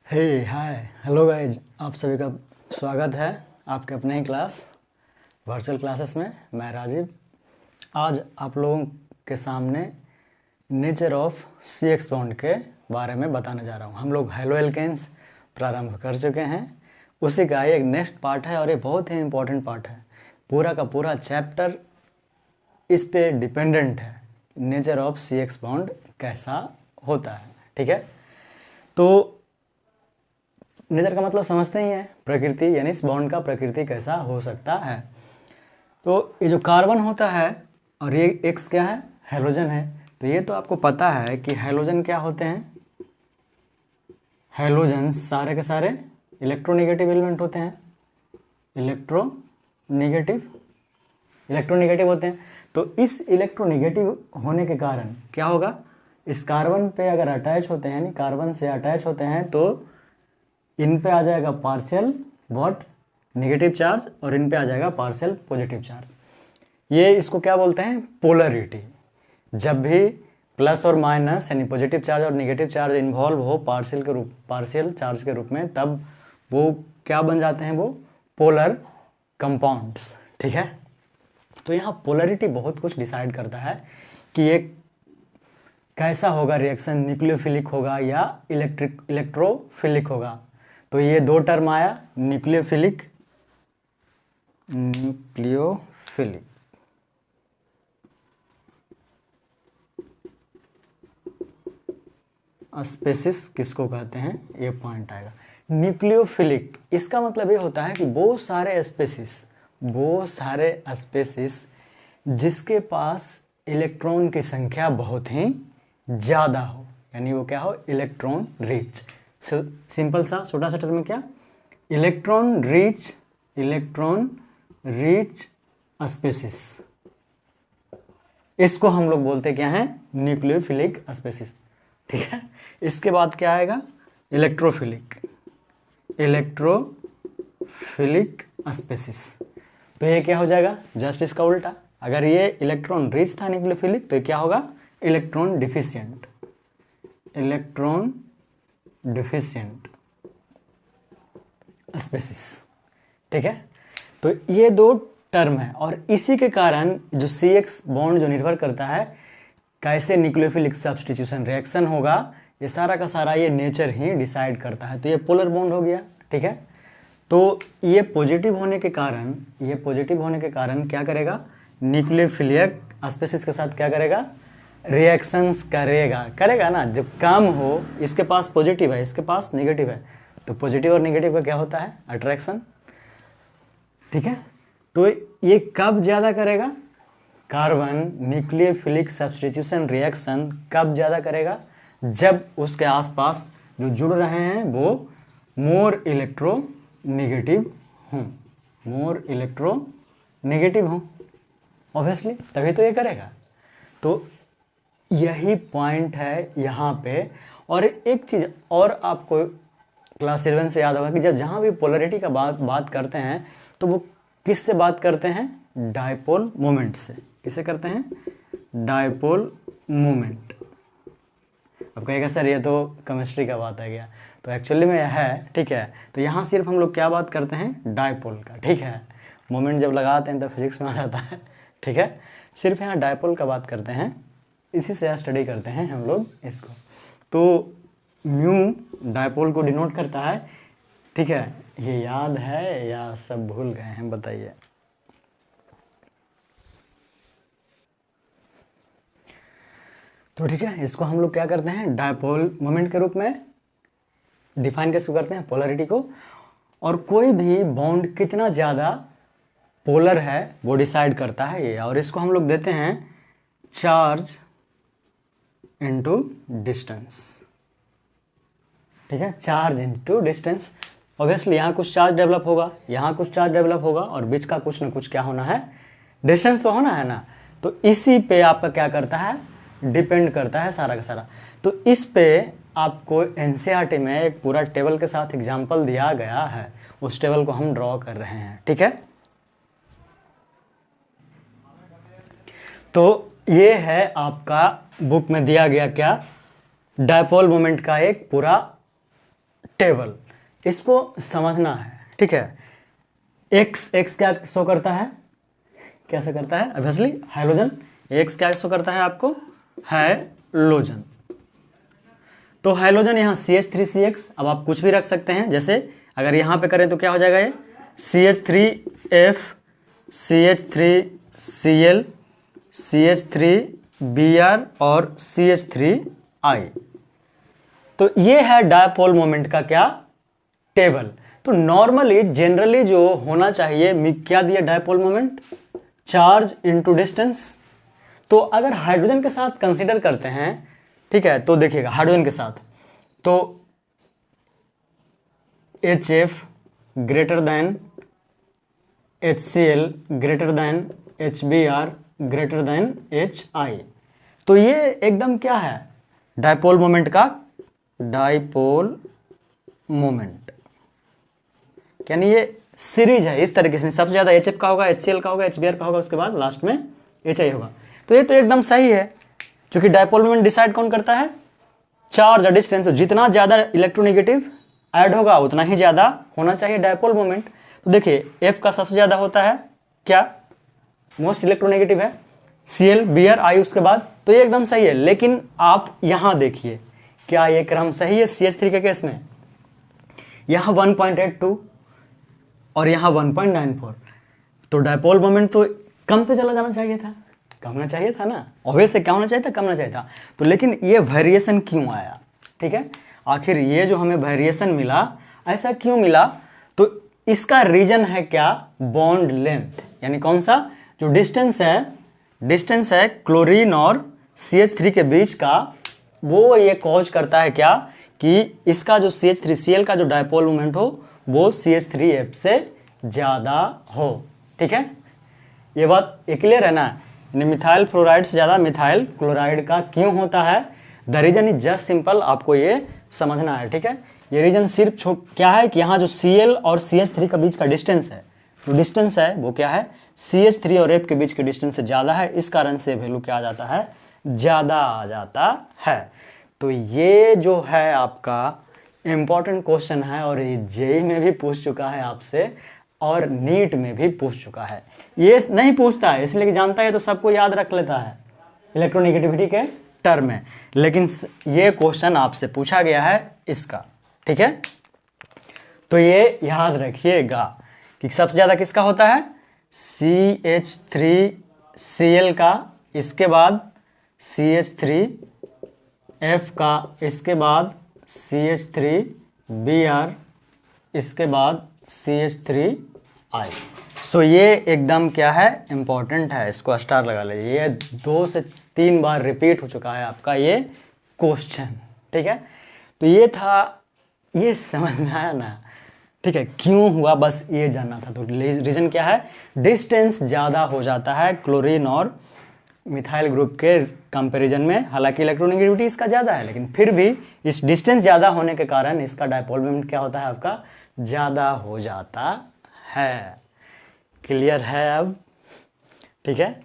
हे hi hello guys, आप सभी का स्वागत है आपके अपने ही क्लास वर्चुअल क्लासेस में। मैं राजीव आज आप लोगों के सामने nature of C X bond के बारे में बताने जा रहा हूँ। हम लोग हेलो एल्केन्स प्रारंभ कर चुके हैं, उसी का एक नेक्स्ट पार्ट है और ये बहुत ही इम्पोर्टेंट पार्ट है। पूरा का पूरा चैप्टर इस पे डिपेंडेंट है, nature of C X bond कैसा होता है। ठीक है, तो नेचर का मतलब समझते ही हैं, प्रकृति, यानी इस बॉन्ड का प्रकृति कैसा हो सकता है। तो ये जो कार्बन होता है और ये एक्स क्या है, हेलोजन है। तो ये तो आपको पता है कि हेलोजन क्या होते हैं। हेलोजन सारे के सारे इलेक्ट्रोनेगेटिव एलिमेंट होते हैं, इलेक्ट्रोनेगेटिव होते हैं। तो इस इलेक्ट्रोनेगेटिव होने के कारण क्या होगा, इस कार्बन पे अगर अटैच होते हैं, यानी कार्बन से अटैच होते हैं, तो इन पे आ जाएगा पार्शियल वॉट नेगेटिव चार्ज और इन पे आ जाएगा पार्शियल पॉजिटिव चार्ज। ये इसको क्या बोलते हैं, पोलरिटी। जब भी प्लस और माइनस यानी पॉजिटिव चार्ज और नेगेटिव चार्ज इन्वॉल्व हो पार्शियल चार्ज के रूप में, तब वो क्या बन जाते हैं, वो पोलर कंपाउंड्स। ठीक है, तो यहाँ पोलरिटी बहुत कुछ डिसाइड करता है कि ये कैसा होगा रिएक्शन, न्यूक्लियोफिलिक होगा या इलेक्ट्रोफिलिक होगा। तो ये दो टर्म आया, न्यूक्लियोफिलिक स्पेसिस किसको कहते हैं, ये पॉइंट आएगा। न्यूक्लियोफिलिक इसका मतलब ये होता है कि वो सारे स्पेसिस जिसके पास इलेक्ट्रॉन की संख्या बहुत ही ज़्यादा हो, यानी वो क्या हो, इलेक्ट्रॉन रिच। सिंपल सा छोटा सा टर्म क्या, इलेक्ट्रॉन रिच स्पेसिस, इसको हम लोग बोलते क्या है, न्यूक्लियोफिलिक स्पेसिस। ठीक है, इसके बाद क्या आएगा, इलेक्ट्रोफिलिक स्पेसिस। तो ये क्या हो जाएगा, जस्ट इसका उल्टा। अगर ये इलेक्ट्रॉन रिच था न्यूक्लियोफिलिक, तो ये क्या होगा, इलेक्ट्रॉन डिफिशिएंट स्पेसिस। ठीक है, तो ये दो टर्म है और इसी के कारण जो सी एक्स बॉन्ड जो निर्भर करता है कैसे न्यूक्लियोफिलिक सब्स्टिट्यूशन रिएक्शन होगा, ये सारा का सारा ये नेचर ही डिसाइड करता है। तो ये पोलर बॉन्ड हो गया। ठीक है, तो ये पॉजिटिव होने के कारण क्या करेगा, न्यूक्लियोफिलिक स्पेसिस के साथ क्या करेगा, रिएक्शंस करेगा ना। जब कम हो, इसके पास पॉजिटिव है, इसके पास नेगेटिव है, तो पॉजिटिव और नेगेटिव का क्या होता है, अट्रैक्शन। ठीक है, तो ये कब ज़्यादा करेगा, कार्बन न्यूक्लियोफिलिक सब्स्टिट्यूशन रिएक्शन कब ज़्यादा करेगा, जब उसके आसपास जो जुड़ रहे हैं वो मोर इलेक्ट्रोनेगेटिव हों, ऑब्वियसली तभी तो ये करेगा। तो यही पॉइंट है यहाँ पे। और एक चीज़ और आपको क्लास 11 से याद होगा कि जहाँ भी पोलरिटी का बात करते हैं, तो वो किससे बात करते हैं, डायपोल मोमेंट से। किसे करते हैं, डायपोल मोमेंट। अब कहेगा सर ये तो केमिस्ट्री का बात आ गया, तो एक्चुअली में है। ठीक है, तो यहाँ सिर्फ हम लोग क्या बात करते हैं, डायपोल का। ठीक है, मोमेंट जब लगाते हैं तो फिजिक्स में आ जाता है। ठीक है, सिर्फ यहाँ डायपोल का बात करते हैं, इसी से स्टडी करते हैं हम लोग इसको। तो म्यू डायपोल को डिनोट करता है। ठीक है, ये याद है या सब भूल गए हैं, बताइए। तो ठीक है, इसको हम लोग क्या करते हैं, डायपोल मोमेंट के रूप में डिफाइन कैसे करते हैं, पोलरिटी को। और कोई भी बॉन्ड कितना ज़्यादा पोलर है वो डिसाइड करता है ये। और इसको हम लोग देते हैं चार्ज इनटू डिस्टेंस। ठीक है, चार्ज इनटू डिस्टेंस। ऑब्वियसली यहाँ कुछ चार्ज डेवलप होगा, यहाँ कुछ चार्ज डेवलप होगा, और बीच का कुछ ना कुछ क्या होना है, डिस्टेंस तो होना है ना। तो इसी पे आपका क्या करता है, डिपेंड करता है सारा का सारा। तो इस पे आपको एनसीईआरटी में एक पूरा टेबल के साथ एग्जाम्पल दिया गया है, उस टेबल को हम ड्रॉ कर रहे हैं। ठीक है, तो ये है आपका बुक में दिया गया क्या, डायपोल मोमेंट का एक पूरा टेबल, इसको समझना है, ठीक है। एक्स क्या शो करता है, कैसे करता है, ऑब्वियसली हाइड्रोजन। एक्स क्या शो करता है आपको, हाइड्रोजन। तो हाइड्रोजन यहाँ CH3CX, अब आप कुछ भी रख सकते हैं, जैसे अगर यहाँ पे करें तो क्या हो जाएगा, ये CH3F CH3Cl CH3Br और CH3I। तो ये है डायपोल मोमेंट का क्या, टेबल। तो नॉर्मली जनरली जो होना चाहिए, क्या दिया dipole moment, charge into distance. तो अगर हाइड्रोजन के साथ कंसीडर करते हैं, ठीक है, तो देखिएगा हाइड्रोजन के साथ तो HF greater than HCl greater than HBr greater than HI। तो ये एकदम क्या है, डायपोल मोमेंट का, डायपोल मोमेंट, यानी ये सीरीज है इस तरीके से, सबसे ज्यादा HF का होगा, HCl का होगा, HBr का होगा, उसके बाद लास्ट में HI होगा। तो ये तो एकदम सही है, क्योंकि डायपोल मोमेंट डिसाइड कौन करता है, चार्ज और डिस्टेंस। तो जितना ज्यादा इलेक्ट्रोनेगेटिव ऐड होगा उतना ही ज्यादा होना चाहिए डायपोल मोमेंट। तो देखिए F का सबसे ज्यादा होता है क्या, मोस्ट इलेक्ट्रोनेगेटिव है, Cl Br I उसके बाद, तो ये एकदम सही है। लेकिन आप यहां देखिए, क्या ये क्रम सही है CH3 के केस में, यहां 1.82 और यहां 1.94, तो डायपोल मोमेंट तो कम तो चला जाना चाहिए था, कम होना चाहिए था ना, ऑब्वियसली क्या होना चाहिए था, कम होना चाहिए था। तो लेकिन ये वेरिएशन क्यों आया, ठीक है, आखिर ये जो हमें वेरिएशन मिला, ऐसा क्यों मिला, तो इसका रीजन है क्या, बॉन्ड लेंथ, यानी कौन सा, जो डिस्टेंस है क्लोरीन और CH3 के बीच का, वो ये कॉज करता है क्या, कि इसका जो CH3Cl का जो डायपोल मोमेंट हो वो CH3F से ज्यादा हो, ठीक है। ये बात क्लियर है ना, मिथाइल फ्लोराइड से ज्यादा मिथाइल क्लोराइड का क्यों होता है, the reason is just simple, आपको ये समझना है, ठीक है। ये रीजन सिर्फ क्या है कि यहाँ जो Cl और CH3 के बीच का डिस्टेंस है, जो डिस्टेंस है वो क्या है, CH3 और F के बीच के डिस्टेंस से ज्यादा है, इस कारण से वैल्यू क्या आ जाता है, ज्यादा आ जाता है। तो ये जो है आपका इंपॉर्टेंट क्वेश्चन है, और ये जेई में भी पूछ चुका है आपसे, और नीट में भी पूछ चुका है। ये नहीं पूछता है इसलिए कि जानता है तो सबको याद रख लेता है इलेक्ट्रोनेगेटिविटी के टर्म में, लेकिन ये क्वेश्चन आपसे पूछा गया है इसका, ठीक है। तो ये याद रखिएगा कि सबसे ज्यादा किसका होता है, CH3Cl का, इसके बाद CH3F का, इसके बाद CH3Br, इसके बाद CH3I। सो ये एकदम क्या है, इंपॉर्टेंट है, इसको स्टार लगा लीजिए, ये 2 से 3 बार रिपीट हो चुका है आपका ये क्वेश्चन, ठीक है। तो ये था, ये समझ में आया ना, ठीक है, क्यों हुआ बस ये जानना था। तो रीजन क्या है, डिस्टेंस ज़्यादा हो जाता है क्लोरीन और मिथाइल ग्रुप के कंपैरिजन में, हालांकि इलेक्ट्रोनेगेटिविटी इसका ज़्यादा है, लेकिन फिर भी इस डिस्टेंस ज़्यादा होने के कारण इसका डायपोल मोमेंट क्या होता है आपका, ज़्यादा हो जाता है। क्लियर है अब, ठीक है।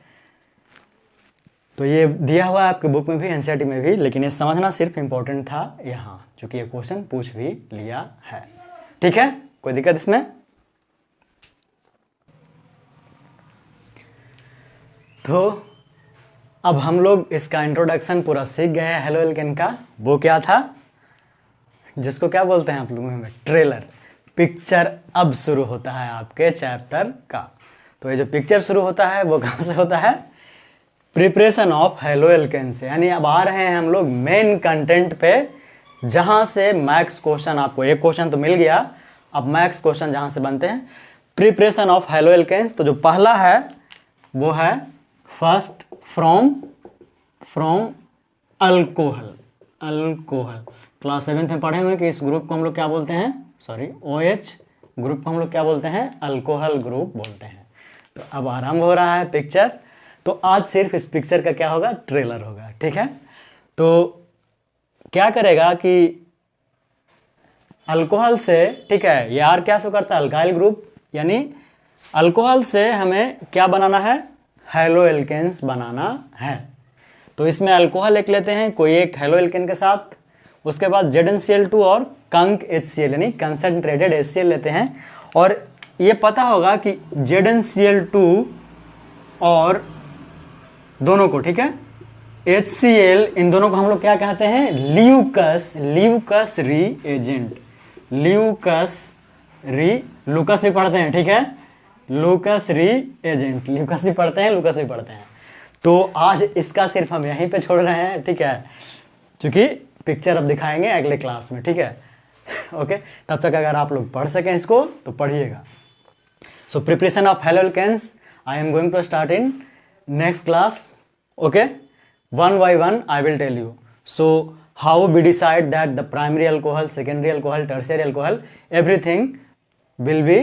तो ये दिया हुआ है आपके बुक में भी, एनसीईआरटी में भी, लेकिन ये समझना सिर्फ इंपॉर्टेंट था यहाँ, क्योंकि ये क्वेश्चन पूछ भी लिया है, ठीक है। कोई दिक्कत इसमें, तो अब हम लोग इसका इंट्रोडक्शन पूरा सीख गए हैं हेलो एल्केन का। वो क्या था, जिसको क्या बोलते हैं आप लोगों में, ट्रेलर, पिक्चर अब शुरू होता है आपके चैप्टर का। तो ये जो पिक्चर शुरू होता है वो कहाँ से होता है, प्रिपरेशन ऑफ हेलो एल्केन से, यानी अब आ रहे हैं हम लोग मेन कंटेंट पे, जहां से मैक्स क्वेश्चन, आपको एक क्वेश्चन तो मिल गया, अब मैक्स क्वेश्चन जहां से बनते हैं, प्रिपरेशन ऑफ हेलो एल्केन्स। तो जो पहला है वो है first from alcohol. Class 7th में पढ़े हुए कि इस ग्रुप को हम लोग क्या बोलते हैं, सॉरी OH ग्रुप को हम लोग क्या बोलते हैं, अल्कोहल ग्रुप बोलते हैं। तो अब आरंभ हो रहा है पिक्चर, तो आज सिर्फ इस पिक्चर का क्या होगा, ट्रेलर होगा, ठीक है। तो क्या करेगा कि अल्कोहल से, ठीक है, यार क्या शो करता है, अल्काइल ग्रुप, यानी अल्कोहल से हमें क्या बनाना है, हेलो एल्केन्स बनाना है। तो इसमें अल्कोहल एक लेते हैं, कोई एक हेलो एल्केन के साथ, उसके बाद ZnCl2 और कंक HCl यानी कंसंट्रेटेड HCl लेते हैं। और ये पता होगा कि ZnCl2 और दोनों को, ठीक है, HCl, इन दोनों को हम लोग क्या कहते हैं, ल्यूकस रीएजेंट। लूकस भी पढ़ते हैं, ठीक है, लूकस रीएजेंट, लूकस भी पढ़ते हैं, लूकस भी पढ़ते हैं। तो आज इसका सिर्फ हम यहीं पे छोड़ रहे हैं, ठीक है, क्योंकि पिक्चर अब दिखाएंगे अगले क्लास में, ठीक है। ओके, तब तक अगर आप लोग पढ़ सकें इसको तो पढ़िएगा। So preparation of haloalkanes I am going to start in next class. Okay, one by one I will tell you. So how we decide that the primary alcohol, secondary alcohol, tertiary alcohol, everything will be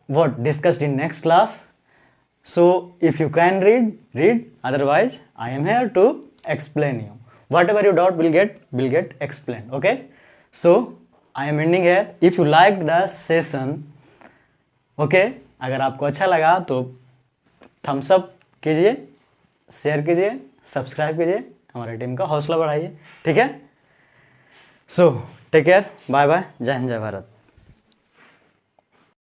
what discussed in next class. So if you can read, otherwise I am here to explain you. Whatever you doubt will get explained. Okay, so I am ending here. If you liked the session, okay, अगर आपको अच्छा लगा तो thumbs up कीजिए, share कीजिए, subscribe कीजिए, हमारी team का हौसला बढ़ाइए, ठीक है। So take care, bye bye, जय हिंद, जय भारत।